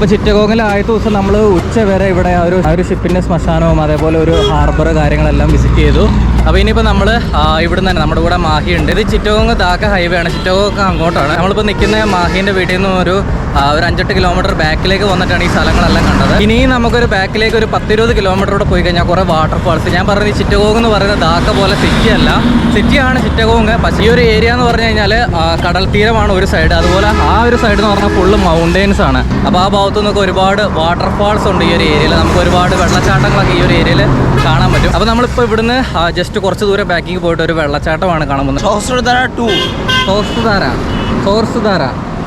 അപ്പോൾ ചിറ്റഗോങ്ങിൽ ആദ്യത്തെ ദിവസം നമ്മൾ ഉച്ച വരെ ഇവിടെ ഒരു ഷിപ്പിൻ്റെ ശ്മശാനവും അതേപോലെ ഒരു ഹാർബർ കാര്യങ്ങളെല്ലാം വിസിറ്റ് ചെയ്തു. അപ്പോൾ ഇനിയിപ്പോൾ നമ്മൾ ഇവിടുന്ന് തന്നെ നമ്മുടെ കൂടെ മാഹിയുണ്ട്. ഇത് ചിറ്റഗോങ് ധാക്ക ഹൈവേ ആണ്. ചിറ്റഗോങ് അങ്ങോട്ടാണ്. നമ്മളിപ്പോൾ നിൽക്കുന്ന മാഹീൻ്റെ വീട്ടിൽ നിന്ന് ഒരു 5-8 കിലോമീറ്റർ ബാക്കിലേക്ക് വന്നിട്ടാണ് ഈ സ്ഥലങ്ങളെല്ലാം കണ്ടത്. ഇനിയും നമുക്കൊരു ബാക്കിലേക്ക് ഒരു 10-20 കിലോമീറ്ററോടെ പോയി കഴിഞ്ഞാൽ കുറേ വാട്ടർഫാൾസ്. ഞാൻ പറഞ്ഞത് ചിറ്റഗോങ് എന്ന് പറയുന്നത് ധാക്ക പോലെ സിറ്റി അല്ല, സിറ്റിയാണ് ചിറ്റഗോങ്. പക്ഷേ ഈ ഒരു ഏരിയ എന്ന് പറഞ്ഞു കഴിഞ്ഞാൽ കടൽ തീരമാണ് ഒരു സൈഡ്, അതുപോലെ ആ ഒരു സൈഡ് എന്ന് പറഞ്ഞാൽ ഫുള്ള് മൗണ്ടെയിൻസ് ആണ്. അപ്പോൾ ആ ഭാഗത്തു നിന്നൊക്കെ ഒരുപാട് വാട്ടർഫാൾസ് ഉണ്ട് ഈ ഒരു ഏരിയയിൽ. നമുക്ക് ഒരുപാട് വെള്ളച്ചാട്ടങ്ങളൊക്കെ ഈ ഒരു ഏരിയയിൽ കാണാൻ പറ്റും. അപ്പോൾ നമ്മളിപ്പോൾ ഇവിടുന്ന് ജസ്റ്റ് കുറച്ച് ദൂരം ബാക്കിൽ പോയിട്ട് ഒരു വെള്ളച്ചാട്ടമാണ് കാണാൻ പോകുന്നത്.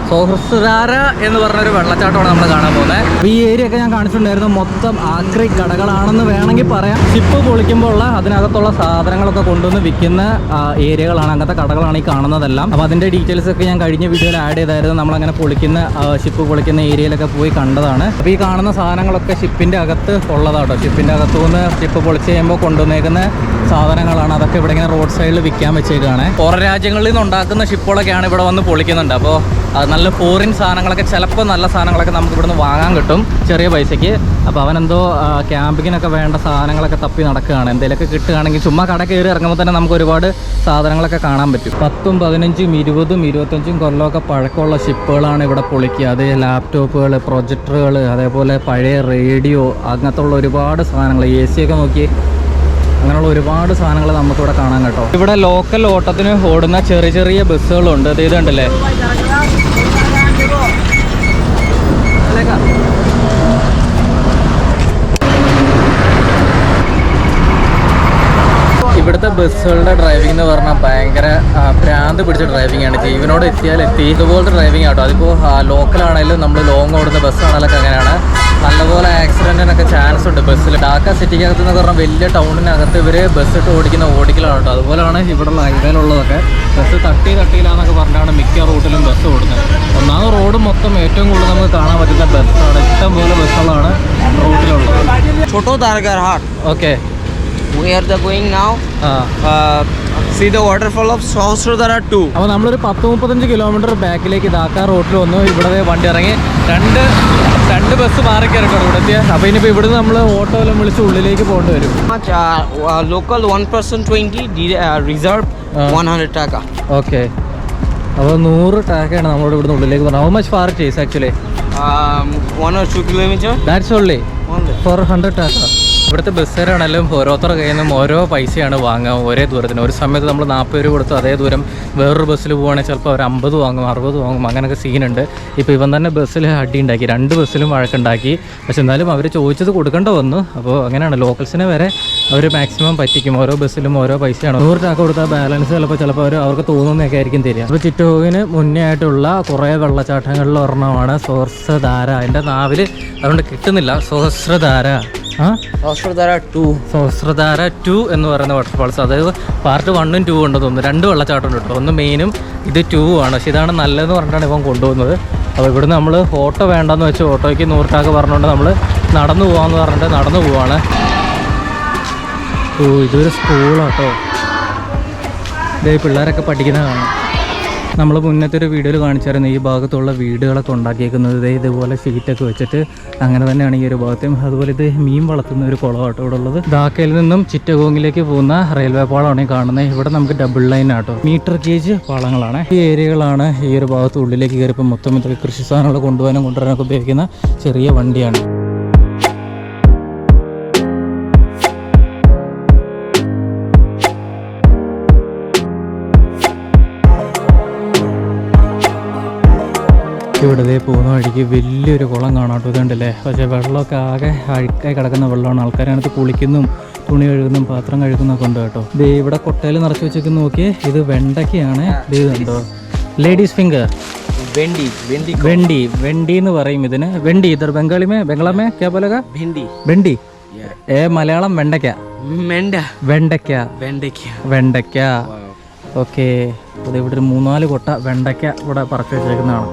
സോഹസ്രധാര എന്ന് പറഞ്ഞൊരു വെള്ളച്ചാട്ടമാണ് നമ്മൾ കാണാൻ പോകുന്നത്. അപ്പോൾ ഈ ഏരിയ ഒക്കെ ഞാൻ കാണിച്ചിട്ടുണ്ടായിരുന്നു. മൊത്തം ആക്രി കടകളാണെന്ന് വേണമെങ്കിൽ പറയാം. ഷിപ്പ് പൊളിക്കുമ്പോൾ ഉള്ള അതിനകത്തുള്ള സാധനങ്ങളൊക്കെ കൊണ്ടുവന്ന് വിൽക്കുന്ന ഏരിയകളാണ്, അങ്ങനത്തെ കടകളാണ് ഈ കാണുന്നതെല്ലാം. അപ്പോൾ അതിൻ്റെ ഡീറ്റെയിൽസ് ഒക്കെ ഞാൻ കഴിഞ്ഞ വീഡിയോയിൽ ആഡ് ചെയ്തായിരുന്നു. നമ്മളങ്ങനെ പൊളിക്കുന്ന ഷിപ്പ് പൊളിക്കുന്ന ഏരിയയിലൊക്കെ പോയി കണ്ടതാണ്. അപ്പോൾ ഈ കാണുന്ന സാധനങ്ങളൊക്കെ ഷിപ്പിൻ്റെ അകത്ത് ഉള്ളതാട്ടോ. ഷിപ്പിൻ്റെ അകത്തു നിന്ന് ഷിപ്പ് പൊളിച്ച് കഴിയുമ്പോൾ കൊണ്ടുവന്നേക്കുന്ന സാധനങ്ങളാണ്. അതൊക്കെ ഇവിടെ ഇങ്ങനെ റോഡ് സൈഡിൽ വിൽക്കാൻ വെച്ചേക്കാണ്. പുറം രാജ്യങ്ങളിൽ നിന്ന് ഉണ്ടാക്കുന്ന ഷിപ്പുകളൊക്കെയാണ് ഇവിടെ വന്ന് പൊളിക്കുന്നുണ്ട്. അപ്പോൾ നല്ല ഫോറിൻ സാധനങ്ങളൊക്കെ, ചിലപ്പോൾ നല്ല സാധനങ്ങളൊക്കെ നമുക്ക് ഇവിടുന്ന് വാങ്ങാൻ കിട്ടും ചെറിയ പൈസയ്ക്ക്. അപ്പോൾ അവനെന്തോ ക്യാമ്പിങ്ങിനൊക്കെ വേണ്ട സാധനങ്ങളൊക്കെ തപ്പി നടക്കുകയാണ്. എന്തെങ്കിലുമൊക്കെ കിട്ടുകയാണെങ്കിൽ ചുമ്മാ കട കയറി ഇറങ്ങുമ്പോൾ തന്നെ നമുക്ക് ഒരുപാട് സാധനങ്ങളൊക്കെ കാണാൻ പറ്റും. 10, 15, 20, 25 കൊല്ലമൊക്കെ പഴക്കമുള്ള ഷിപ്പുകളാണ് ഇവിടെ പൊളിക്കുക. അത് ലാപ്ടോപ്പുകൾ, പ്രൊജക്ടറുകൾ, അതേപോലെ പഴയ റേഡിയോ, അങ്ങനത്തെ ഉള്ള ഒരുപാട് സാധനങ്ങൾ, AC ഒക്കെ നോക്കി അങ്ങനെയുള്ള ഒരുപാട് സാധനങ്ങൾ നമുക്കിവിടെ കാണാൻ കേട്ടോ. ഇവിടെ ലോക്കൽ ഓട്ടത്തിന് ഓടുന്ന ചെറിയ ചെറിയ ബസ്സുകളുണ്ട്. ഇത് കണ്ടല്ലേ, ഇവിടുത്തെ ബസ്സുകളുടെ ഡ്രൈവിംഗ് എന്ന് പറഞ്ഞാൽ ഭയങ്കര ഭ്രാന്ത് പിടിച്ച ഡ്രൈവിംഗ് ആണ്. ജീവനോട് എത്തിയാൽ എത്തി ഇതുപോലത്തെ ഡ്രൈവിംഗ് ആട്ടോ. അതിപ്പോൾ ലോക്കലാണെങ്കിലും നമ്മൾ ലോങ് ഓടുന്ന ബസ്സാണെങ്കിലൊക്കെ അങ്ങനെയാണ്. നല്ലപോലെ ആക്സിഡൻറ്റിനൊക്കെ ചാൻസ് ഉണ്ട് ബസ്സിൽ. ധാക്ക സിറ്റിക്കകത്ത് എന്ന് പറഞ്ഞാൽ വലിയ ടൗണിനകത്ത് ഇവർ ബസ് ഇട്ട് ഓടിക്കലാണ് കേട്ടോ. അതുപോലെയാണ് ഇവിടെയുള്ള ഹൈവേയിലുള്ളതൊക്കെ. ബസ് തട്ടിയില്ലാന്നൊക്കെ പറഞ്ഞാണ് മിക്ക റൂട്ടിലും ബസ് ഓടുന്നത്. ഒന്നാമത് റോഡ് മൊത്തം ഏറ്റവും കൂടുതൽ നമുക്ക് കാണാൻ പറ്റുന്ന ബസ്സാണ്. ഇഷ്ടംപോലെ ബസ്സുകളാണ് റൂട്ടിലുള്ളത്. Okay, we are going now see the waterfall of Sohosrodhara 2. അപ്പോൾ നമ്മളൊരു 10-35 കിലോമീറ്റർ ബാക്കിലേക്ക് ധാക്ക റോഡിൽ വന്നു. ഇവിടെ വണ്ടി ഇറങ്ങി രണ്ട് ബസ് മാറി കയറിട്ടോ ഇവിടെ എത്തിയ. അപ്പോൾ ഇനിയിപ്പോൾ ഇവിടുന്ന് നമ്മൾ ഓട്ടോ എല്ലാം വിളിച്ച് ഉള്ളിലേക്ക് പോകേണ്ടി വരും. Local 1% 20, reserve 100 taka. ഓക്കെ, അപ്പോൾ 100 ടാക്കയാണ് നമ്മളോട് ഇവിടുന്ന് ഉള്ളിലേക്ക് പറഞ്ഞത്. How much far it is actually? 1 or 2 kilometers. That's only for 100 taka. ഇവിടുത്തെ ബസ്സുകാരാണെങ്കിലും ഓരോരുത്തരുടെ കയ്യിൽ നിന്നും ഓരോ പൈസയാണ് വാങ്ങുക ഒരേ ദൂരത്തിന്. ഒരു സമയത്ത് നമ്മൾ 40 രൂപ കൊടുത്ത് അതേ ദൂരം വേറൊരു ബസ്സിൽ പോവുകയാണെങ്കിൽ ചിലപ്പോൾ അവർ 50 വാങ്ങും, 60 വാങ്ങും, അങ്ങനെയൊക്കെ സീനുണ്ട്. ഇപ്പോൾ ഇവൻ തന്നെ ബസ്സിൽ അടി ഉണ്ടാക്കി, 2 ബസ്സിലും വഴക്കുണ്ടാക്കി. പക്ഷെ എന്നാലും അവർ ചോദിച്ചത് കൊടുക്കേണ്ട വന്നു. അപ്പോൾ അങ്ങനെയാണ്, ലോക്കൽസിനെ വരെ അവർ മാക്സിമം പറ്റിക്കും. ഓരോ ബസ്സിലും ഓരോ പൈസയാണ്. 100 ടാക്ക കൊടുത്താൽ ബാലൻസ് ചിലപ്പോൾ അവർക്ക് തോന്നുന്നതൊക്കെ ആയിരിക്കും തരിക. അപ്പോൾ ചിറ്റഗോങ്ങിന് മുന്നേ ആയിട്ടുള്ള കുറേ വെള്ളച്ചാട്ടങ്ങളിൽ ഒരെണ്ണമാണ് സോഹസ്രധാര. എൻ്റെ നാവിൽ അതുകൊണ്ട് കിട്ടുന്നില്ല. സോഹസ്രധാര സോഹസ്രധാര 2 എന്ന് പറയുന്ന വാട്ടർഫാൾസ്. അതായത് പാർട്ട് 1ഉം 2ഉം ഉണ്ടെന്ന് തോന്നുന്നു. 2 വെള്ളച്ചാട്ടമുണ്ട് കേട്ടോ. ഒന്ന് മെയിനും ഇത് 2 ആണ്. പക്ഷേ ഇതാണ് നല്ലതെന്ന് പറഞ്ഞിട്ടാണ് ഇവൻ കൊണ്ടുപോകുന്നത്. അപ്പോൾ ഇവിടുന്ന് നമ്മൾ ഓട്ടോ വേണ്ടെന്ന് വെച്ച് ഓട്ടോയ്ക്ക് 100 ടാക്ക പറഞ്ഞുകൊണ്ട് നമ്മൾ നടന്നു പോകാമെന്ന് പറഞ്ഞിട്ട് നടന്നു പോവാണ്. ഇതൊരു സ്കൂളാട്ടോ. ഇതേ പിള്ളേരൊക്കെ പഠിക്കുന്നതാണ്. നമ്മൾ മുന്നത്തെ ഒരു വീഡിയോയിൽ കാണിച്ചായിരുന്നു ഈ ഭാഗത്തുള്ള വീടുകളൊക്കെ ഉണ്ടാക്കിയേക്കുന്നത് ഇതുപോലെ ഷീറ്റൊക്കെ വെച്ചിട്ട്. അങ്ങനെ തന്നെയാണ് ഈ ഒരു ഭാഗത്തും. അതുപോലെ ഇത് മീൻ വളർത്തുന്ന ഒരു കുളമാട്ടോ ഇവിടെ ഉള്ളത്. ധാക്കയിൽ നിന്നും ചിറ്റഗോങ്ങിലേക്ക് പോകുന്ന റെയിൽവേ പാളമാണ് ഈ കാണുന്നത്. ഇവിടെ നമുക്ക് ഡബിൾ ലൈൻ ആട്ടോ, മീറ്റർ ഗേജ് പാളങ്ങളാണ്. ഈ ഏരിയകളാണ് ഈ ഒരു ഭാഗത്ത് ഉള്ളിലേക്ക് കയറിയപ്പോൾ മൊത്തം ഇതൊക്കെ കൃഷി സാധനങ്ങൾ കൊണ്ടുവരാനൊക്കെ ഉപയോഗിക്കുന്ന ചെറിയ വണ്ടിയാണ്. ഇവിടെ പോകുന്ന വഴിക്ക് വലിയൊരു കുളം കാണാട്ടോ. ഇതുണ്ടല്ലേ, പക്ഷേ വെള്ളമൊക്കെ ആകെ അഴുക്കായി കിടക്കുന്ന വെള്ളമാണ്. ആൾക്കാരതിനകത്ത് കുളിക്കുന്നും തുണി കഴുകുന്നും പാത്രം കഴുകുന്നൊക്കെ ഉണ്ട് കേട്ടോ. ഇത് ഇവിടെ കൊട്ടയിൽ നിറച്ച് വെച്ചേക്കുന്ന നോക്കിയേ, ഇത് വെണ്ടയ്ക്കയാണ്. ഇത് കണ്ടോ, ലേഡീസ് ഫിംഗർ, വെണ്ടി എന്ന് പറയും ഇതിന്. വെണ്ടി ഇതർ ബംഗാളിമേ ക്യാ പോലെगा വെണ്ടി. മലയാളം വെണ്ടയ്ക്ക. ഓക്കെ, ഇവിടെ ഒരു 3-4 കൊട്ട വെണ്ടയ്ക്ക ഇവിടെ പറക്കി വെച്ചേക്കുന്നതാണ്.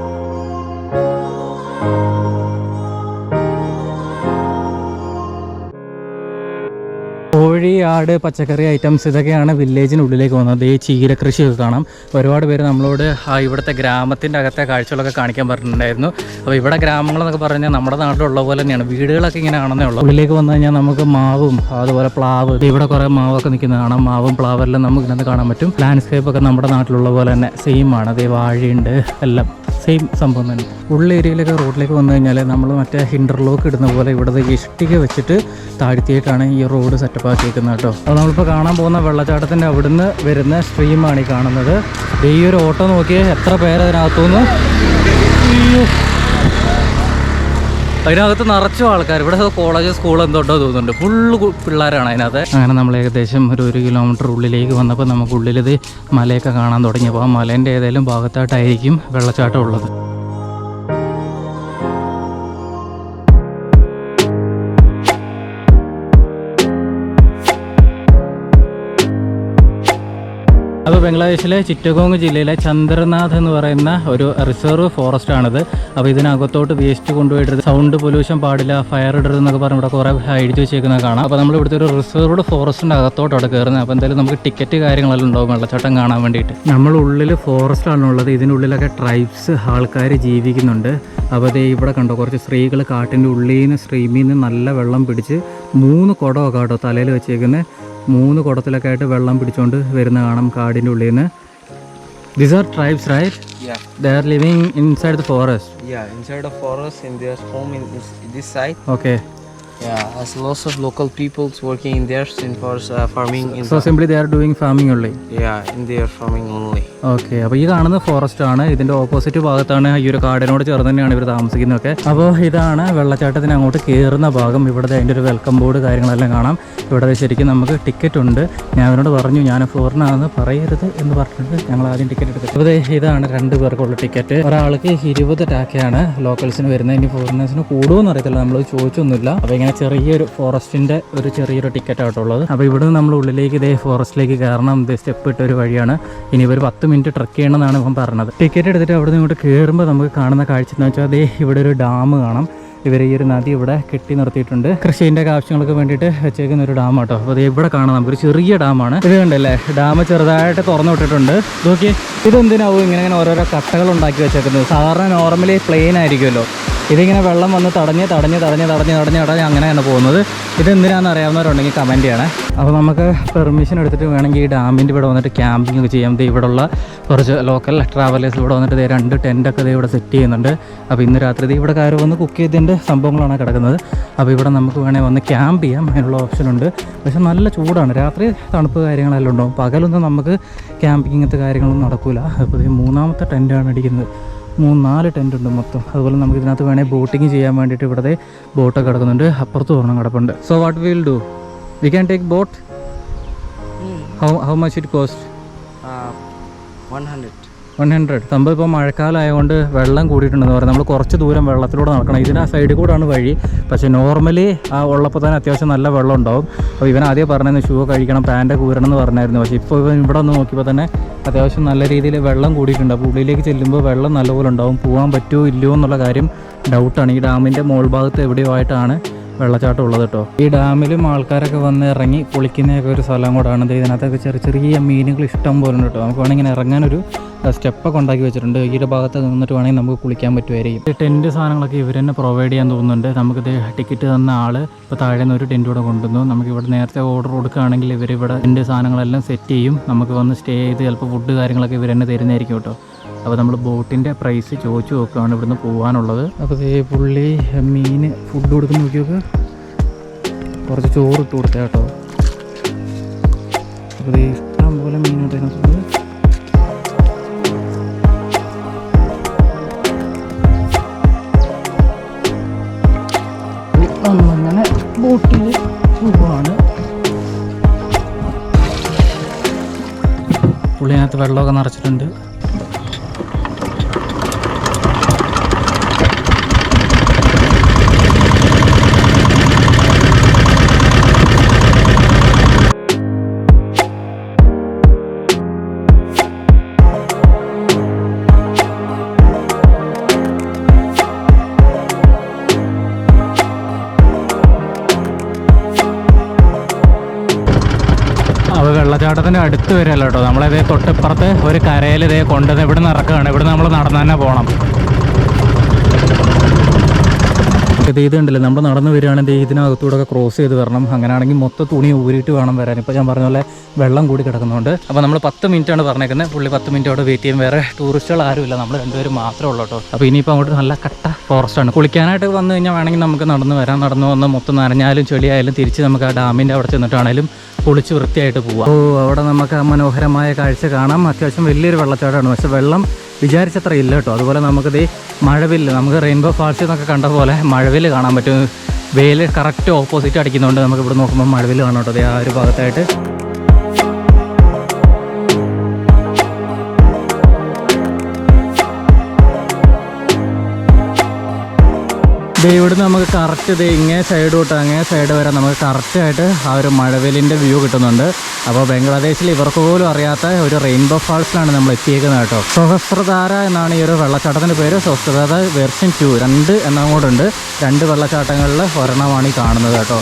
കോഴി, ആട്, പച്ചക്കറി ഐറ്റംസ് ഇതൊക്കെയാണ് വില്ലേജിനുള്ളിലേക്ക് പോകുന്നത്. ഈ ചീര കൃഷിയൊക്കെ കാണാം. ഒരുപാട് പേര് നമ്മളോട് ഇവിടുത്തെ ഗ്രാമത്തിൻ്റെ അകത്തെ കാഴ്ചകളൊക്കെ കാണിക്കാൻ പറഞ്ഞിട്ടുണ്ടായിരുന്നു. അപ്പോൾ ഇവിടെ ഗ്രാമങ്ങളെന്നൊക്കെ പറഞ്ഞാൽ നമ്മുടെ നാട്ടിലുള്ള പോലെ തന്നെയാണ്, വീടുകളൊക്കെ ഇങ്ങനെ ആണെന്നേ ഉള്ളൂ. ഉള്ളിലേക്ക് വന്നു കഴിഞ്ഞാൽ നമുക്ക് മാവും അതുപോലെ പ്ലാവ്, ഇവിടെ കുറേ മാവൊക്കെ നിൽക്കുന്നത് കാണാം. മാവും പ്ലാവെല്ലാം നമുക്ക് ഇതിനകത്ത് കാണാൻ പറ്റും. ലാൻഡ്സ്കേപ്പ് ഒക്കെ നമ്മുടെ നാട്ടിലുള്ള പോലെ തന്നെ സെയിം ആണ്. അതേ വാഴയുണ്ട്, എല്ലാം സെയിം സംഭവം തന്നെ. ഉള്ള ഏരിയയിലൊക്കെ റോഡിലേക്ക് വന്നു കഴിഞ്ഞാൽ നമ്മൾ മറ്റേ ഇന്റർലോക്ക് ഇടുന്ന പോലെ ഇവിടെ ഇഷ്ടിക വെച്ചിട്ട് താഴ്ത്തിയിട്ടാണ് ഈ റോഡ് സെറ്റപ്പ് ആക്കിയിരിക്കുന്നത് കേട്ടോ. അപ്പോൾ നമ്മളിപ്പോൾ കാണാൻ പോകുന്ന വെള്ളച്ചാട്ടത്തിൻ്റെ അവിടുന്ന് വരുന്ന സ്ട്രീമാണ് ഈ കാണുന്നത്. ഈ ഒരു ഓട്ടോ നോക്കിയാൽ എത്ര പേര് അതിനകത്തുനിന്ന്, അതിനകത്ത് നിറച്ചും ആൾക്കാർ. ഇവിടെ കോളേജ് സ്കൂൾ എന്തോട്ടോ തോന്നുന്നുണ്ട്, ഫുള്ള് പിള്ളേരാണ് അതിനകത്ത്. അങ്ങനെ നമ്മൾ ഏകദേശം ഒരു കിലോമീറ്റർ ഉള്ളിലേക്ക് വന്നപ്പോൾ നമുക്ക് ഉള്ളിലിത് മലയൊക്കെ കാണാൻ തുടങ്ങിയപ്പോൾ ആ മലേൻ്റെ ഏതെങ്കിലും ഭാഗത്തായിട്ടായിരിക്കും വെള്ളച്ചാട്ടം ഉള്ളത്. അപ്പോൾ ബംഗ്ലാദേശിലെ ചിറ്റഗോങ് ജില്ലയിലെ ചന്ദ്രനാഥ് എന്ന് പറയുന്ന ഒരു റിസർവ് ഫോറസ്റ്റ് ആണിത്. അപ്പോൾ ഇതിനകത്തോട്ട് വേസ്റ്റ് കൊണ്ടുപോയിട്ട് സൗണ്ട് പൊല്യൂഷൻ പാടില്ല, ഫയർ ഇടരുത് എന്നൊക്കെ പറഞ്ഞ് ഇവിടെ കുറേ എഴുതി വെച്ചേക്കുന്നത് കാണാം. അപ്പോൾ നമ്മൾ ഇവിടുത്തെ ഒരു റിസർവ്ഡ് ഫോറസ്റ്റിൻ്റെ അകത്തോട്ട് കയറുന്നത്. അപ്പോൾ എന്തായാലും നമുക്ക് ടിക്കറ്റ് കാര്യങ്ങളെല്ലാം ഉണ്ടാവും വെള്ളച്ചാട്ടം കാണാൻ വേണ്ടിയിട്ട്. നമ്മൾ ഉള്ളിൽ ഫോറസ്റ്റാണുള്ളത്. ഇതിനുള്ളിലൊക്കെ ട്രൈബ്സ് ആൾക്കാർ ജീവിക്കുന്നുണ്ട്. അപ്പോൾ അതേ ഇവിടെ കണ്ടോ, കുറച്ച് സ്ത്രീകൾ കാട്ടിൻ്റെ ഉള്ളിൽ നിന്ന് സ്ട്രീമിൽ നിന്ന് നല്ല വെള്ളം പിടിച്ച് 3 കുടമൊക്കെ കേട്ടോ തലയിൽ വെച്ചേക്കുന്നത്. 3 കുടത്തിലൊക്കെ ആയിട്ട് വെള്ളം പിടിച്ചുകൊണ്ട് വരുന്ന കാണാം കാടിൻ്റെ ഉള്ളിൽ നിന്ന്. These are tribes, right? Yeah. They are living inside the forest. Yeah, inside the forest, in their home in this side. Okay. Yeah, as lots of local peoples working in their farming. So simply they are doing farming only. Yeah, in their farming only. Okay. അപ്പോൾ ഈ കാണുന്ന forest ആണ്. ഇതിൻ്റെ opposite ഭാഗത്താണ് ഈ ഒരു കാടിനോട് ചേർന്ന് തന്നെയാണ് ഇവർ താമസിക്കുന്നതൊക്കെ. അപ്പോൾ ഇതാണ് വെള്ളച്ചാട്ടത്തിന് അങ്ങോട്ട് കയറുന്ന ഭാഗം. ഇവിടെ അതിൻ്റെ ഒരു വെൽക്കം ബോർഡ് കാര്യങ്ങളെല്ലാം കാണാം. ഇവിടെ ശരിക്കും നമുക്ക് ടിക്കറ്റ് ഉണ്ട്. ഞാൻ അവരോട് പറഞ്ഞു ഞാൻ ഫോറിനാണെന്ന് പറയരുത് എന്ന് പറഞ്ഞിട്ട് ഞങ്ങൾ ആദ്യം ടിക്കറ്റ് എടുത്തു. അപ്പോൾ ഇതാണ് 2 പേർക്കുള്ള ടിക്കറ്റ്. ഒരാൾക്ക് 20 ടാക്കയാണ് ലോക്കൽസിന് വരുന്നത്. ഇനി ഫോറിനേഴ്സിന് കൂടുമെന്ന് അറിയത്തില്ല, നമ്മൾ ചോദിച്ചൊന്നുമില്ല. അപ്പോൾ ഇങ്ങനെ ചെറിയൊരു ഫോറസ്റ്റിൻ്റെ ഒരു ചെറിയൊരു ടിക്കറ്റ് ആയിട്ടുള്ളത്. അപ്പോൾ ഇവിടെ നിന്ന് നമ്മൾ ഉള്ളിലേക്ക് ഇതേ ഫോറസ്റ്റിലേക്ക് കയറണം. ഇത് സ്റ്റെപ്പ് ഇട്ട ഒരു വഴിയാണ്. ഇനി ഒരു 10 മിനിറ്റ് ട്രക്ക് ചെയ്യണമെന്നാണ് ഇപ്പം പറഞ്ഞത്. ടിക്കറ്റ് എടുത്തിട്ട് അവിടെ നിന്ന് ഇങ്ങോട്ട് കയറുമ്പോൾ നമുക്ക് കാണുന്ന കാഴ്ച എന്ന് വെച്ചാൽ അതേ ഇവിടെ ഒരു ഡാം കാണാം. ഇവർ ഈ ഒരു നദി ഇവിടെ കെട്ടി നിർത്തിയിട്ടുണ്ട്. കൃഷിൻ്റെ ആവശ്യങ്ങൾക്ക് വേണ്ടിയിട്ട് വെച്ചേക്കുന്ന ഒരു ഡാം കേട്ടോ. അപ്പോൾ അത് ഇവിടെ കാണാം, നമുക്കൊരു ചെറിയ ഡാമാണ്. ഇത് കണ്ടല്ലേ, ഡാം ചെറുതായിട്ട് തുറന്നു വിട്ടിട്ടുണ്ട്. നോക്കി, ഇതെന്തിനാവും ഇങ്ങനെ ഓരോരോ കട്ടകൾ ഉണ്ടാക്കി വെച്ചേക്കുന്നത്? സാധാരണ നോർമലി പ്ലെയിൻ ആയിരിക്കുമല്ലോ. ഇതിങ്ങനെ വെള്ളം വന്ന് തടഞ്ഞ് അങ്ങനെയാണ് പോകുന്നത്. ഇതെന്തിനാണെന്ന് അറിയാവുന്നവരുണ്ടെങ്കിൽ കമൻറ്റ് ചെയ്യണേ. അപ്പോൾ നമുക്ക് പെർമിഷൻ എടുത്തിട്ട് വേണമെങ്കിൽ ഈ ഡാമിൻ്റെ ഇവിടെ വന്നിട്ട് ക്യാമ്പിംഗ് ഒക്കെ ചെയ്യാം. ഇവിടെയുള്ള കുറച്ച് ലോക്കൽ ട്രാവലേഴ്സ് ഇവിടെ വന്നിട്ട് 2 ടെൻറ്റൊക്കെ ഇവിടെ സെറ്റ് ചെയ്യുന്നുണ്ട്. അപ്പോൾ ഇന്ന് രാത്രി ഇവിടെ കയറി വന്ന് കുക്ക് ചെയ്തതിൻ്റെ സംഭവങ്ങളാണ് കിടക്കുന്നത്. അപ്പോൾ ഇവിടെ നമുക്ക് വേണമെങ്കിൽ വന്ന് ക്യാമ്പ് ചെയ്യാം, അതിനുള്ള ഓപ്ഷനുണ്ട്. പക്ഷെ നല്ല ചൂടാണ്. രാത്രി തണുപ്പ് കാര്യങ്ങളെല്ലാം ഉണ്ടാവും. പകലൊന്നും നമുക്ക് ക്യാമ്പിംഗ് ഇങ്ങനത്തെ കാര്യങ്ങളൊന്നും നടക്കില്ല. അപ്പോൾ 3ാമത്തെ ടെൻറ്റാണ് അടിക്കുന്നത്. 3-4 ടെൻ്റ് ഉണ്ട് മൊത്തം. അതുപോലെ നമുക്ക് ഇതിനകത്ത് വേണമെങ്കിൽ ബോട്ടിങ് ചെയ്യാൻ വേണ്ടിയിട്ട് ഇവിടുത്തെ ബോട്ടൊക്കെ കിടക്കുന്നുണ്ട്. അപ്പുറത്ത് ഒരെണ്ണം കിടപ്പുണ്ട്. So what will do, we can take boat. How much it cost? 100. സംഭവം ഇപ്പോൾ മഴക്കാലമായതുകൊണ്ട് വെള്ളം കൂടിയിട്ടുണ്ടെന്ന് പറയാം. നമ്മൾ കുറച്ച് ദൂരം വെള്ളത്തിലൂടെ നടക്കണം. ഇതിന് ആ സൈഡിൽ കൂടെയാണ് വഴി. പക്ഷേ നോർമലി ആ ഉള്ളപ്പോൾ തന്നെ അത്യാവശ്യം നല്ല വെള്ളം ഉണ്ടാവും. അപ്പോൾ ഇവൻ ആദ്യം പറഞ്ഞിരുന്നു ഷൂ കഴിക്കണം, പാൻറ്റ് കൂരണം എന്ന് പറഞ്ഞായിരുന്നു. പക്ഷേ ഇപ്പോൾ ഇവൻ ഇവിടെ ഒന്ന് നോക്കിയപ്പോൾ തന്നെ അത്യാവശ്യം നല്ല രീതിയിൽ വെള്ളം കൂടിയിട്ടുണ്ട്. അപ്പോൾ ഉള്ളിലേക്ക് ചെല്ലുമ്പോൾ വെള്ളം നല്ലപോലെ ഉണ്ടാവും. പോകാൻ പറ്റുമോ ഇല്ലയോ എന്നുള്ള കാര്യം ഡൗട്ടാണ്. ഈ ഡാമിൻ്റെ മോൾ ഭാഗത്ത് എവിടെയോ ആയിട്ടാണ് വെള്ളച്ചാട്ടം ഉള്ളത് കേട്ടോ. ഈ ഡാമിലും ആൾക്കാരൊക്കെ വന്ന് ഇറങ്ങി കുളിക്കുന്നതൊക്കെ ഒരു സ്ഥലം കൂടാണ്. ഇതിനകത്തൊക്കെ ചെറിയ മീനുകൾ ഇഷ്ടം പോലെ ഉണ്ട് കേട്ടോ. നമുക്ക് വേണമെങ്കിൽ ഇങ്ങനെ ഇറങ്ങാനൊരു സ്റ്റെപ്പൊക്കെ ഉണ്ടാക്കി വെച്ചിട്ടുണ്ട്. ഈ ഭാഗത്ത് നിന്നിട്ട് വേണമെങ്കിൽ നമുക്ക് കുളിക്കാൻ പറ്റുമായിരിക്കും. ടെൻറ്റ് സാധനങ്ങളൊക്കെ ഇവർ തന്നെ പ്രൊവൈഡ് ചെയ്യാൻ തോന്നുന്നുണ്ട്. നമുക്കിത് ടിക്കറ്റ് തന്ന ആൾ ഇപ്പോൾ താഴെ നിന്ന് ഒരു ടെൻറ്റ് കൂടെ കൊണ്ടുവന്നു. നമുക്കിവിടെ നേരത്തെ ഓർഡർ കൊടുക്കുകയാണെങ്കിൽ ഇവരിവിടെ ടെൻറ്റ് സാധനങ്ങളെല്ലാം സെറ്റ് ചെയ്യും. നമുക്ക് വന്ന് സ്റ്റേ ചെയ്ത് ചിലപ്പോൾ ഫുഡ് കാര്യങ്ങളൊക്കെ ഇവർ തന്നെ തരുന്നതായിരിക്കും കേട്ടോ. അപ്പോൾ നമ്മൾ ബോട്ടിൻ്റെ പ്രൈസ് ചോദിച്ചു നോക്കുകയാണ് ഇവിടുന്ന് പോകാനുള്ളത്. അപ്പോൾ പുള്ളി മീൻ ഫുഡ് കൊടുക്കുന്ന നോക്കി നോക്ക്, കുറച്ച് ചോറ് ഇട്ട് കൊടുത്തേ കേട്ടോ. അപ്പോൾ ഇഷ്ടം പോലെ മീനുണ്ട് അതിനകത്ത്. അങ്ങനെ ബോട്ടിൽ പോവാണ്. പുള്ളിനകത്ത് വെള്ളമൊക്കെ നിറച്ചിട്ടുണ്ട്. വെള്ളച്ചാട്ടത്തിൻ്റെ അടുത്ത് വരികയല്ല കേട്ടോ. നമ്മളിതേ തൊട്ടിപ്പുറത്ത് ഒരു കരയിൽ ഇതേ കൊണ്ടുവന്ന് ഇവിടെ നിന്ന് ഇറക്കുകയാണ്. ഇവിടെ നമ്മൾ നടന്നു തന്നെ പോകണം. ഇത് ഉണ്ടല്ലോ, നമ്മൾ നടന്ന് വരികയാണെങ്കിൽ ഇതിനകത്തൂടെ ഒക്കെ ക്രോസ് ചെയ്ത് വരണം. അങ്ങനെയാണെങ്കിൽ മൊത്തം തുണി ഊരിയിട്ട് വേണം വരാൻ. ഇപ്പോൾ ഞാൻ പറഞ്ഞ പോലെ വെള്ളം കൂടി കിടക്കുന്നുണ്ട്. അപ്പോൾ നമ്മൾ 10 മിനിറ്റാണ് പറഞ്ഞേക്കുന്നത്. പുള്ളി 10 മിനിറ്റ് അവിടെ വെയിറ്റ് ചെയ്യും. വേറെ ടൂറിസ്റ്റുകൾ ആരുമില്ല, നമ്മൾ രണ്ടുപേരും മാത്രമേ ഉള്ളൂ കേട്ടോ. അപ്പോൾ ഇനിയിപ്പോൾ അങ്ങോട്ട് നല്ല കട്ട ഫോറസ്റ്റാണ്. കുളിക്കാനായിട്ട് വന്നു കഴിഞ്ഞാൽ വേണമെങ്കിൽ നമുക്ക് നടന്ന് വരാം. നടന്നു വന്ന് മൊത്തം നനഞ്ഞാലും ചെളിയായാലും തിരിച്ച് നമുക്ക് ആ ഡാമിൻ്റെ അവിടെ ചെന്നിട്ടാണെങ്കിലും കുളിച്ച് വൃത്തിയായിട്ട് പോവാം. അവിടെ നമുക്ക് ആ മനോഹരമായ കാഴ്ച കാണാം. അത്യാവശ്യം വലിയൊരു വെള്ളച്ചാട്ടമാണ്, പക്ഷേ വെള്ളം വിചാരിച്ചത്ര ഇല്ല കേട്ടോ. അതുപോലെ നമുക്കിത് മഴവില്ല്, നമുക്ക് റെയിൻബോ ഫാൾസ് എന്നൊക്കെ കണ്ട പോലെ മഴവില്ല് കാണാൻ പറ്റും. വെയിൽ കറക്റ്റ് ഓപ്പോസിറ്റ് അടിക്കുന്നതുകൊണ്ട് നമുക്ക് ഇവിടെ നോക്കുമ്പോൾ മഴവില്ല് കാണാം കേട്ടോ. ആ ഒരു ഭാഗത്തായിട്ട് ഇവിടുന്ന് നമുക്ക് കറക്റ്റ് ഇങ്ങേ സൈഡ് തൊട്ട് അങ്ങേ സൈഡ് വരെ നമുക്ക് കറക്റ്റായിട്ട് ആ ഒരു മഴവില്ലിൻ്റെ വ്യൂ കിട്ടുന്നുണ്ട്. അപ്പോൾ ബംഗ്ലാദേശിൽ ഇവർക്ക് പോലും അറിയാത്ത ഒരു റെയിൻബോ ഫാൾസിലാണ് നമ്മൾ എത്തിയേക്കുന്നത് കേട്ടോ. സഹസ്രധാര എന്നാണ് ഈ ഒരു വെള്ളച്ചാട്ടത്തിൻ്റെ പേര്. സഹസ്രധാര വെർഷൻ 2 2 എണ്ണം കൂടെ 2 വെള്ളച്ചാട്ടങ്ങളിൽ ഒരെണ്ണമാണ് ഈ കാണുന്നത് കേട്ടോ.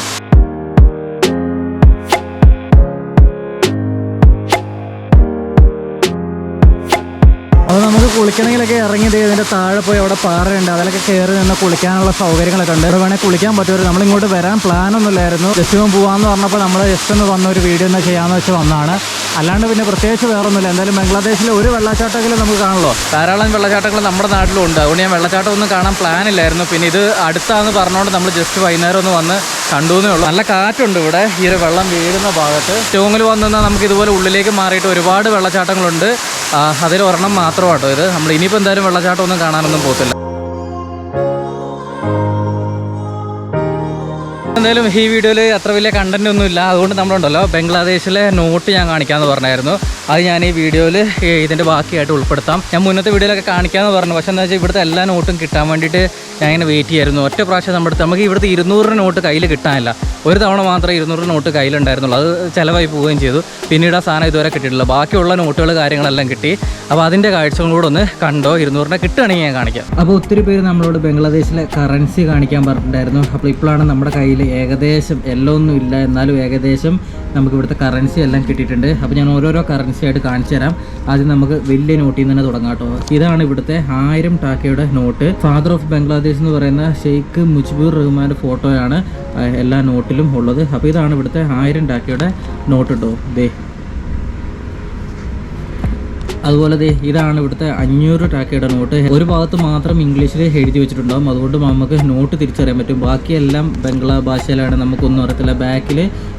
അപ്പോൾ നമുക്ക് കുളിക്കണമെങ്കിലൊക്കെ ഇറങ്ങിയത് ഇതിൻ്റെ താഴെ പോയി അവിടെ പാറയുണ്ട്, അതിലൊക്കെ കയറി നിന്ന് കുളിക്കാനുള്ള സൗകര്യങ്ങളൊക്കെ ഉണ്ട്. അവിടെ വേണമെങ്കിൽ കുളിക്കാൻ പറ്റുമോ. നമ്മളിങ്ങോട്ട് വരാൻ പ്ലാനൊന്നുമില്ലായിരുന്നു. ജസ്റ്റ് പോകാമെന്ന് പറഞ്ഞപ്പോൾ നമ്മൾ ജസ്റ്റ് ഒന്ന് വന്ന ഒരു വീഡിയോ ഒന്ന് ചെയ്യാമെന്ന് വെച്ച് വന്നതാണ്. അല്ലാണ്ട് പിന്നെ പ്രത്യേകിച്ച് വേറൊന്നുമില്ല. എന്തായാലും ബംഗ്ലാദേശിലെ ഒരു വെള്ളച്ചാട്ടമെങ്കിലും നമുക്ക് കാണുമല്ലോ. ധാരാളം വെള്ളച്ചാട്ടങ്ങൾ നമ്മുടെ നാട്ടിലും ഉണ്ട്. അതുകൊണ്ട് ഞാൻ വെള്ളച്ചാട്ടം ഒന്നും കാണാൻ പ്ലാനില്ലായിരുന്നു. പിന്നെ ഇത് അടുത്താന്ന് പറഞ്ഞുകൊണ്ട് നമ്മൾ ജസ്റ്റ് വൈകുന്നേരം ഒന്ന് വന്ന് കണ്ടുവെന്നേ ഉള്ളൂ. നല്ല കാറ്റുണ്ട് ഇവിടെ ഈ ഒരു വെള്ളം വീഴുന്ന ഭാഗത്ത്. സ്റ്റോങ്ങിൽ വന്നു നിന്നാൽ നമുക്ക് ഇതുപോലെ ഉള്ളിലേക്ക് മാറിയിട്ട് ഒരുപാട് വെള്ളച്ചാട്ടങ്ങളുണ്ട്. അതിൽ ഒരെണ്ണം മാത്രമാട്ടോ ഇത്. നമ്മൾ ഇനിയിപ്പോൾ എന്തായാലും വെള്ളച്ചാട്ടം ഒന്നും കാണാനൊന്നും പോകത്തില്ല. എന്തായാലും ഈ വീഡിയോയിൽ അത്ര വലിയ കണ്ടന്റ് ഒന്നും ഇല്ല. അതുകൊണ്ട് നമ്മളുണ്ടല്ലോ ബംഗ്ലാദേശിലെ നോട്ട് ഞാൻ കാണിക്കാമെന്ന് പറഞ്ഞായിരുന്നു. അത് ഞാൻ ഈ വീഡിയോയിൽ ഇതിൻ്റെ ബാക്കിയായിട്ട് ഉൾപ്പെടുത്താം. ഞാൻ മുന്നത്തെ വീഡിയോയിലൊക്കെ കാണിക്കാമെന്ന് പറഞ്ഞു. പക്ഷേ എന്താ വെച്ചാൽ ഇവിടുത്തെ എല്ലാ നോട്ടും കിട്ടാൻ വേണ്ടിയിട്ട് ഞാൻ ഇങ്ങനെ വെയിറ്റ് ചെയ്യായിരുന്നു. ഒറ്റ പ്രാവശ്യം നമുക്ക് ഇവിടുത്തെ 200 നോട്ട് കയ്യിൽ കിട്ടാനില്ല. ഒരു തവണ മാത്രമേ 200 നോട്ട് കയ്യിലുണ്ടായിരുന്നുള്ളൂ. അത് ചിലവായി പോവുകയും ചെയ്തു. പിന്നീട് ആ സാധനം ഇതുവരെ കിട്ടിയിട്ടില്ല. ബാക്കിയുള്ള നോട്ടുകൾ കാര്യങ്ങളെല്ലാം കിട്ടി. അപ്പോൾ അതിൻ്റെ കാഴ്ചകളോട് ഒന്ന് കണ്ടോ. 200 കിട്ടുകയാണെങ്കിൽ ഞാൻ കാണിക്കാം. അപ്പോൾ ഒത്തിരി പേര് നമ്മളോട് ബംഗ്ലാദേശിലെ കറൻസി കാണിക്കാൻ പറഞ്ഞിട്ടുണ്ടായിരുന്നു. അപ്പോൾ ഇപ്പോഴാണ് നമ്മുടെ കയ്യിൽ ഏകദേശം എല്ലാം ഒന്നും ഇല്ല, എന്നാലും ഏകദേശം നമുക്ക് ഇവിടുത്തെ കറൻസി എല്ലാം കിട്ടിയിട്ടുണ്ട്. അപ്പോൾ ഞാൻ ഓരോരോ കറൻസി ആയിട്ട് കാണിച്ചു തരാം. ആദ്യം നമുക്ക് വലിയ നോട്ടിൽ നിന്ന് തന്നെ തുടങ്ങാം കേട്ടോ. ഇതാണ് ഇവിടുത്തെ 1000 ടാക്കയുടെ നോട്ട്. ഫാദർ ഓഫ് ബംഗ്ലാദേശ് എന്ന് പറയുന്ന ഷെയ്ഖ് മുജിബുർ റഹ്മാൻ്റെ ഫോട്ടോയാണ് എല്ലാ നോട്ടിലും ഉള്ളത്. അപ്പോൾ ഇതാണ് ഇവിടുത്തെ 1000 ടാക്കയുടെ നോട്ട് കേട്ടോ. അതുപോലെ ഇതാണ് ഇവിടുത്തെ 500 ടാക്കയുടെ നോട്ട്. ഒരു ഭാഗത്ത് മാത്രം ഇംഗ്ലീഷിൽ എഴുതി വെച്ചിട്ടുണ്ടാകും. അതുകൊണ്ട് നമുക്ക് നോട്ട് തിരിച്ചറിയാൻ പറ്റും. ബാക്കിയെല്ലാം ബംഗ്ലാ ഭാഷയിലാണ്, നമുക്കൊന്നും അറിയത്തില്ല. ബാക്കിൽ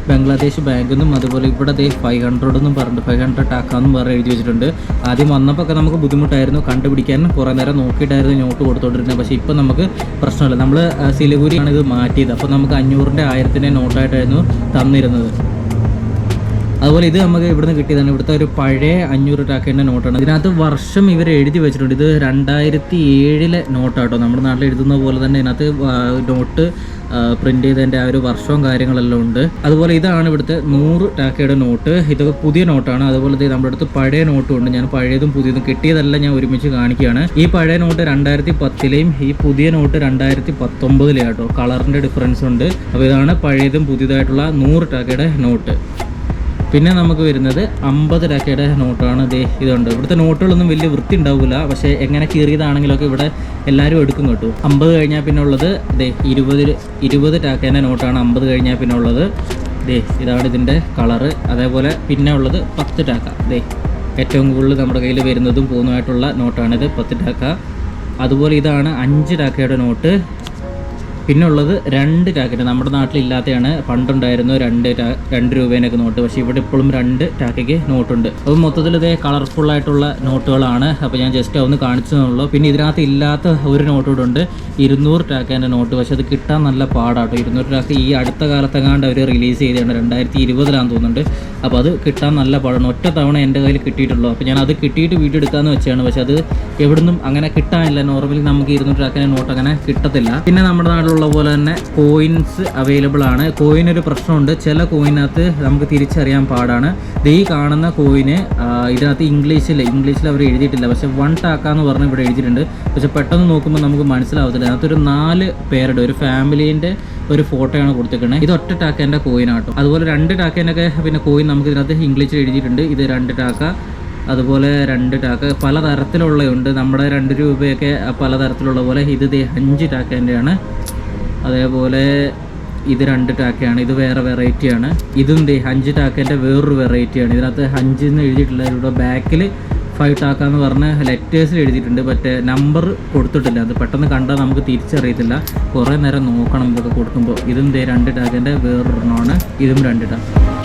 ബംഗ്ലാദേശ് ബാങ്ക് എന്നും അതുപോലെ ഇവിടെ 500 എന്നും പറഞ്ഞിട്ട് 500 ടാക്ക എന്നും പറഞ്ഞ് എഴുതി വെച്ചിട്ടുണ്ട്. ആദ്യം വന്നപ്പോൾ ഒക്കെ നമുക്ക് ബുദ്ധിമുട്ടായിരുന്നു കണ്ടുപിടിക്കാൻ. കുറേ നേരം നോക്കിയിട്ടായിരുന്നു നോട്ട് കൊടുത്തുകൊണ്ടിരുന്നത്. പക്ഷേ ഇപ്പം നമുക്ക് പ്രശ്നമില്ല. നമ്മൾ സിലിഗുരിയാണ് ഇത് മാറ്റിയത്. അപ്പോൾ നമുക്ക് 500-ൻ്റെ 1000-ൻ്റെ നോട്ടായിട്ടായിരുന്നു തന്നിരുന്നത്. അതുപോലെ ഇത് നമുക്ക് ഇവിടുന്ന് കിട്ടിയതാണ്. ഇവിടുത്തെ ഒരു പഴയ 500 ടാക്കേൻ്റെ നോട്ടാണ്. ഇതിനകത്ത് വർഷം ഇവർ എഴുതി വെച്ചിട്ടുണ്ട്. ഇത് 2007 നോട്ടാട്ടോ. നമ്മുടെ നാട്ടിൽ എഴുതുന്ന പോലെ തന്നെ ഇതിനകത്ത് നോട്ട് പ്രിൻ്റ് ചെയ്തതിൻ്റെ ആ ഒരു വർഷവും കാര്യങ്ങളെല്ലാം ഉണ്ട്. അതുപോലെ ഇതാണ് ഇവിടുത്തെ 100 ടാക്കയുടെ നോട്ട്. ഇതൊക്കെ പുതിയ നോട്ടാണ്. അതുപോലെ നമ്മുടെ അടുത്ത് പഴയ നോട്ടും ഉണ്ട്. ഞാൻ പഴയതും പുതിയതും കിട്ടിയതെല്ലാം ഞാൻ ഒരുമിച്ച് കാണിക്കുകയാണ്. ഈ പഴയ നോട്ട് 2010-ലെയും ഈ പുതിയ നോട്ട് 2019-ലെയും കേട്ടോ. കളറിൻ്റെ ഡിഫറൻസ് ഉണ്ട്. അപ്പോൾ ഇതാണ് പഴയതും പുതിയതായിട്ടുള്ള 100 ടാക്കയുടെ നോട്ട്. പിന്നെ നമുക്ക് വരുന്നത് 50 ടാക്കയുടെ നോട്ടാണ്. ഇതുണ്ട്. ഇവിടുത്തെ നോട്ടുകളൊന്നും വലിയ വൃത്തി ഉണ്ടാവില്ല, പക്ഷേ എങ്ങനെ കീറിയതാണെങ്കിലൊക്കെ ഇവിടെ എല്ലാവരും എടുക്കും കേട്ടോ. 50 കഴിഞ്ഞാൽ പിന്നെ ഉള്ളത് 20 ടാക്കേൻ്റെ നോട്ടാണ്. 50 കഴിഞ്ഞാൽ പിന്നെ ഉള്ളത് ഇതാണ് ഇതിൻ്റെ കളറ്. അതേപോലെ പിന്നെ ഉള്ളത് 10 ടാക്ക. ഏറ്റവും കൂടുതൽ നമ്മുടെ കയ്യിൽ വരുന്നതും പോകുന്നതായിട്ടുള്ള നോട്ടാണിത്, 10 ടാക്ക. അതുപോലെ ഇതാണ് 5 ടാക്കയുടെ നോട്ട്. പിന്നെ ഉള്ളത് 2 ടാക്കറ്റ്. നമ്മുടെ നാട്ടിലില്ലാത്തതാണ്. പണ്ടുണ്ടായിരുന്നു 2 രൂപേനൊക്കെ നോട്ട്. പക്ഷേ ഇവിടെ ഇപ്പോഴും 2 ടാക്കയ്ക്ക് നോട്ടുണ്ട്. അപ്പോൾ മൊത്തത്തിൽ ഇതേ കളർഫുള്ളായിട്ടുള്ള നോട്ടുകളാണ്. അപ്പോൾ ഞാൻ ജസ്റ്റ് ഒന്ന് കാണിച്ചതെന്നുള്ളൂ. പിന്നെ ഇതിനകത്ത് ഇല്ലാത്ത ഒരു നോട്ട് കൂടെ ഉണ്ട്, 200 ടാക്കേൻ്റെ നോട്ട്. പക്ഷേ അത് കിട്ടാൻ നല്ല പാടാട്ടോ. 200 ടാക്ക ഈ അടുത്ത കാലത്തെങ്ങാണ്ട് അവർ റിലീസ് ചെയ്തതാണ്, 2020-ലാണെന്ന് തോന്നുന്നുണ്ട്. അപ്പോൾ അത് കിട്ടാൻ നല്ല പാടാണ്. ഒറ്റ തവണ എൻ്റെ കയ്യിൽ കിട്ടിയിട്ടുള്ളൂ. അപ്പോൾ ഞാൻ അത് കിട്ടിയിട്ട് വീഡിയോ എടുക്കാമെന്ന് വെച്ചാണ്. പക്ഷേ അത് എവിടുന്നും അങ്ങനെ കിട്ടാനില്ല. നോർമലി നമുക്ക് 200 ടാക്കേൻ്റെ നോട്ട് അങ്ങനെ കിട്ടത്തില്ല. പിന്നെ നമ്മുടെ നാട്ടിലുള്ള പോലെ തന്നെ കോയിൻസ് അവൈലബിൾ ആണ്. കോയിനൊരു പ്രശ്നമുണ്ട്. ചില കോയിനകത്ത് നമുക്ക് തിരിച്ചറിയാൻ പാടാണ്. ഈ കാണുന്ന കോയിന് ഇതിനകത്ത് ഇംഗ്ലീഷിൽ അവർ എഴുതിയിട്ടില്ല. പക്ഷേ 1 ടാക്ക എന്ന് പറഞ്ഞ് ഇവിടെ എഴുതിയിട്ടുണ്ട്. പക്ഷെ പെട്ടെന്ന് നോക്കുമ്പോൾ നമുക്ക് മനസ്സിലാവത്തില്ല. അതിനകത്തൊരു 4 പേരുടെ ഒരു ഫാമിലീൻ്റെ ഒരു ഫോട്ടോയാണ് കൊടുത്തിരിക്കുന്നത്. ഇത് ഒറ്റ ടാക്കേൻ്റെ കോയിനാട്ടോ. അതുപോലെ 2 ടാക്കേൻ്റെയൊക്കെ പിന്നെ കോയിൻ നമുക്ക് ഇതിനകത്ത് ഇംഗ്ലീഷിൽ എഴുതിയിട്ടുണ്ട്. ഇത് 2 ടാക്ക, അതുപോലെ 2 ടാക്ക പലതരത്തിലുള്ളതുണ്ട്. നമ്മുടെ 2 രൂപയൊക്കെ പലതരത്തിലുള്ള പോലെ ഇത് 5 ടാക്കേൻ്റെയാണ്. അതേപോലെ ഇത് 2 ടാക്കയാണ്. ഇത് വേറെ വെറൈറ്റിയാണ്. ഇതും 5 ടാക്കേൻ്റെ വേറൊരു വെറൈറ്റിയാണ്. ഇതിനകത്ത് 5 എന്ന് എഴുതിയിട്ടില്ല. ഇവിടെ ബാക്കിൽ 5 ടാക്ക എന്ന് പറഞ്ഞ് ലെറ്റേഴ്സിൽ എഴുതിയിട്ടുണ്ട്. മറ്റേ നമ്പർ കൊടുത്തിട്ടില്ല. അത് പെട്ടെന്ന് കണ്ടാൽ നമുക്ക് തിരിച്ചറിയത്തില്ല. കുറേ നേരം നോക്കണം ഇതൊക്കെ കൊടുക്കുമ്പോൾ. ഇതും 2 ടാക്കേൻ്റെ വേറൊരെണ്ണമാണ്. ഇതും 2 ടാക്ക.